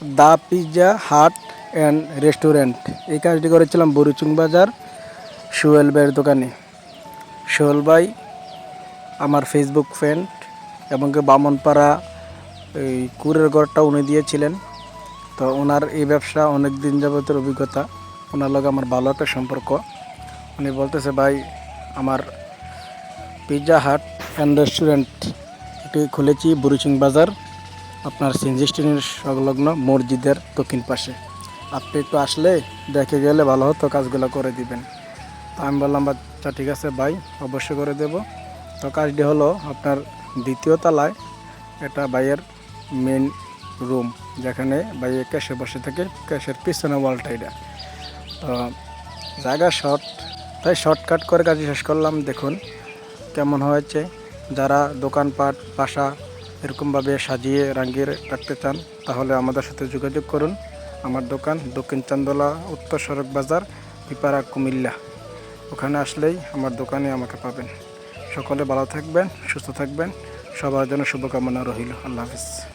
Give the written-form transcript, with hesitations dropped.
The Pizza Hut and restaurant. এই কাজটি করেছিলাম বুড়িচুং বাজার সোহেল ভাইয়ের দোকানে। সোহেল ভাই আমার ফেসবুক ফ্রেন্ড এবং বামনপাড়া এই কুরের ঘরটা উনি দিয়েছিলেন। তো ওনার এই ব্যবসা অনেক দিন যাবতের অভিজ্ঞতা, ওনার লগে আমার ভালো একটা সম্পর্ক। উনি বলতেছে, ভাই আমার পিৎজা হাট অ্যান্ড রেস্টুরেন্ট এটি খুলেছি বুড়িচুং বাজার, আপনার সিএনজি স্ট্যান্ডের সংলগ্ন মসজিদের দক্ষিণ পাশে। আপনি একটু আসলে দেখে গেলে ভালো হতো, কাজগুলো করে দিবেন। তো আমি বললাম, আচ্ছা ঠিক আছে ভাই, অবশ্যই করে দেব। তো কাজটি হলো আপনার দ্বিতীয় তলায়, এটা ভাইয়ের মেন রুম, যেখানে ভাইয়ের ক্যাশে বসে থাকে, ক্যাশের পিছনে ওয়ালটা এটা। তো জায়গা শর্ট, তাই শর্টকাট করে কাজ শেষ করলাম। দেখুন কেমন হয়েছে। যারা দোকানপাট বাসা এরকমভাবে সাজিয়ে রাঙিয়ে রাখতে চান তাহলে আমাদের সাথে যোগাযোগ করুন। আমার দোকান দক্ষিণ চান্দোলা, উত্তর সড়ক বাজার, পিপারা, কুমিল্লা। ওখানে আসলেই আমার দোকানে আমাকে পাবেন। সকলে ভালো থাকবেন, সুস্থ থাকবেন, সবার জন্য শুভকামনা রহিল। আল্লাহ হাফিজ।